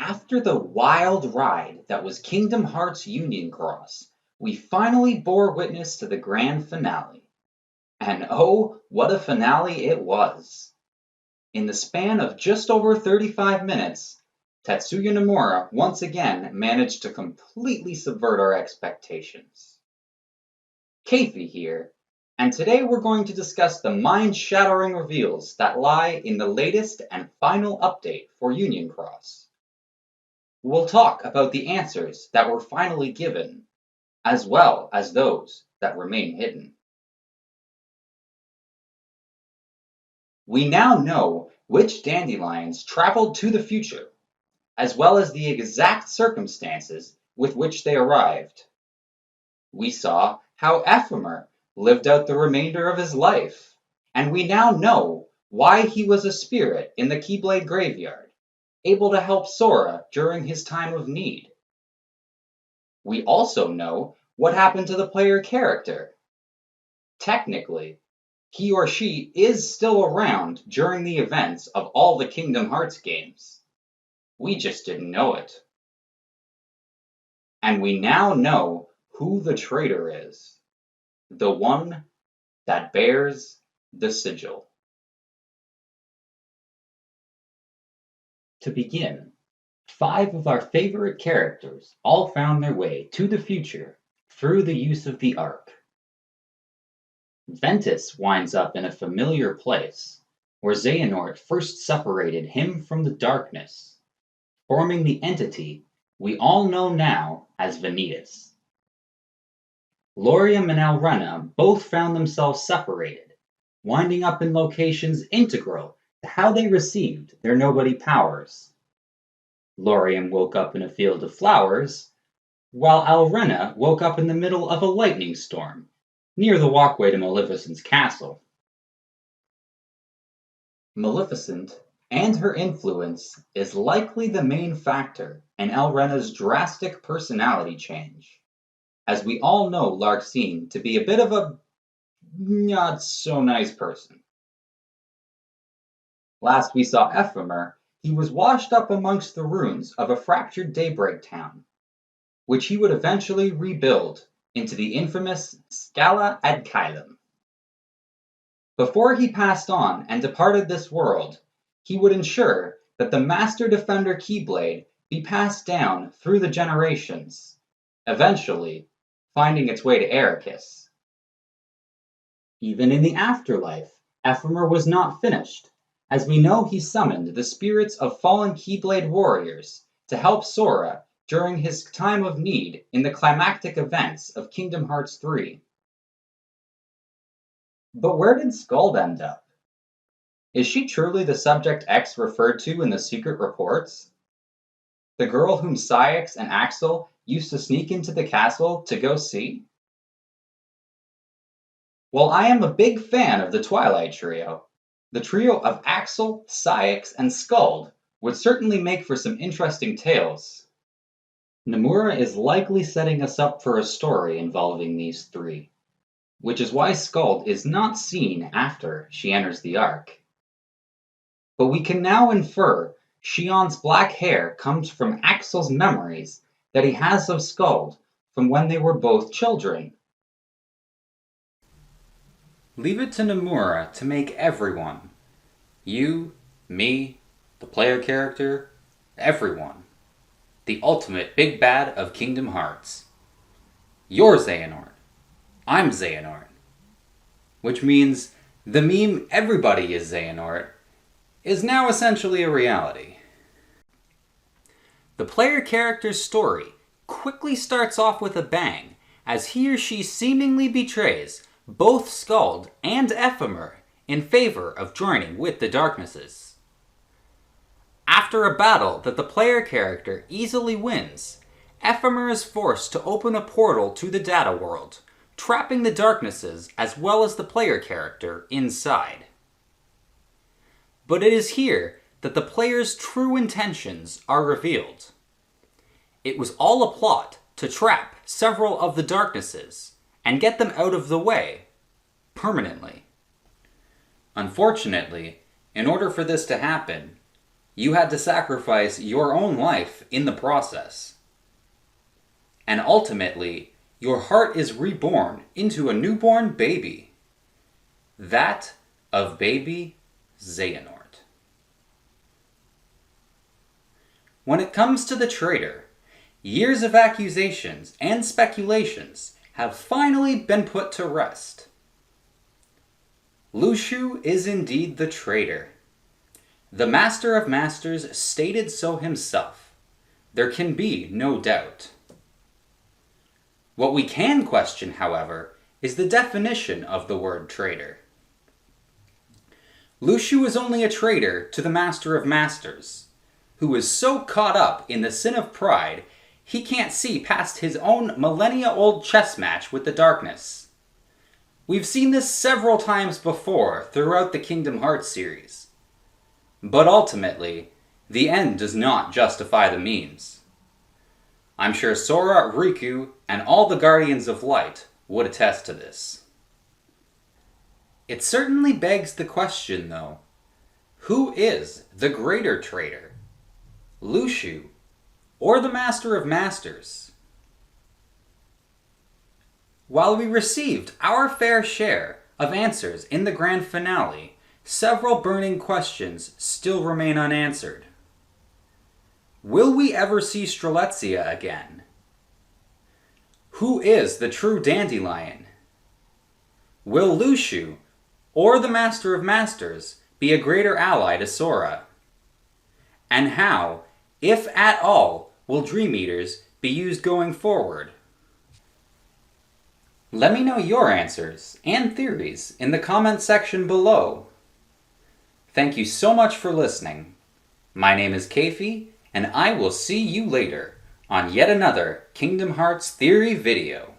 After the wild ride that was Kingdom Hearts Union Cross, we finally bore witness to the grand finale. And oh, what a finale it was! In the span of just over 35 minutes, Tetsuya Nomura once again managed to completely subvert our expectations. Keifi here, and today we're going to discuss the mind-shattering reveals that lie in the latest and final update for Union Cross. We'll talk about the answers that were finally given, as well as those that remain hidden. We now know which dandelions traveled to the future, as well as the exact circumstances with which they arrived. We saw how Ephemer lived out the remainder of his life, and we now know why he was a spirit in the Keyblade Graveyard, able to help Sora during his time of need. We also know what happened to the player character. Technically, he or she is still around during the events of all the Kingdom Hearts games. We just didn't know it. And we now know who the traitor is. The one that bears the sigil. To begin, 5 of our favorite characters all found their way to the future through the use of the Ark. Ventus winds up in a familiar place, where Xehanort first separated him from the darkness, forming the entity we all know now as Vanitas. Lauriam and Alrena both found themselves separated, winding up in locations integral to how they received their nobody powers. Lauriam woke up in a field of flowers, while Alrena woke up in the middle of a lightning storm, near the walkway to Maleficent's castle. Maleficent and her influence is likely the main factor in Alrena's drastic personality change, as we all know Larxene to be a bit of a not so nice person. Last we saw Ephemer, he was washed up amongst the ruins of a fractured Daybreak town, which he would eventually rebuild into the infamous Scala ad Caelum. Before he passed on and departed this world, he would ensure that the Master Defender Keyblade be passed down through the generations, eventually finding its way to Eraqus. Even in the afterlife, Ephemer was not finished, as we know he summoned the spirits of fallen Keyblade warriors to help Sora during his time of need in the climactic events of Kingdom Hearts 3. But where did Skuld end up? Is she truly the Subject X referred to in the secret reports? The girl whom Saïx and Axel used to sneak into the castle to go see? While I am a big fan of the Twilight Trio, the trio of Axel, Saïx, and Skuld would certainly make for some interesting tales. Nomura is likely setting us up for a story involving these 3, which is why Skuld is not seen after she enters the Ark. But we can now infer Shionne's black hair comes from Axel's memories that he has of Skuld from when they were both children. Leave it to Nomura to make everyone, you, me, the player character, everyone, the ultimate big bad of Kingdom Hearts. You're Xehanort. I'm Xehanort. Which means the meme "everybody is Xehanort" is now essentially a reality. The player character's story quickly starts off with a bang, as he or she seemingly betrays both Skuld and Ephemer in favor of joining with the Darknesses. After a battle that the player character easily wins, Ephemer is forced to open a portal to the data world, trapping the Darknesses as well as the player character inside. But it is here that the player's true intentions are revealed. It was all a plot to trap several of the Darknesses and get them out of the way, permanently. Unfortunately, in order for this to happen, You had to sacrifice your own life in the process. And ultimately, your heart is reborn into a newborn baby. That of baby Xehanort. When it comes to the traitor, years of accusations and speculations have finally been put to rest. Lu Shu is indeed the traitor. The Master of Masters stated so himself. There can be no doubt. What we can question, however, is the definition of the word traitor. Lu Shu is only a traitor to the Master of Masters, who is so caught up in the sin of pride he can't see past his own millennia-old chess match with the darkness. We've seen this several times before throughout the Kingdom Hearts series. But ultimately, the end does not justify the means. I'm sure Sora, Riku, and all the Guardians of Light would attest to this. It certainly begs the question, though, who is the greater traitor? Lu Shu, or the Master of Masters? While we received our fair share of answers in the grand finale, several burning questions still remain unanswered. Will we ever see Strelitzia again? Who is the true Dandelion? Will Lu Shu, or the Master of Masters, be a greater ally to Sora? And how, if at all, will Dream Eaters be used going forward? Let me know your answers and theories in the comments section below. Thank you so much for listening. My name is Keifi, and I will see you later on yet another Kingdom Hearts Theory video.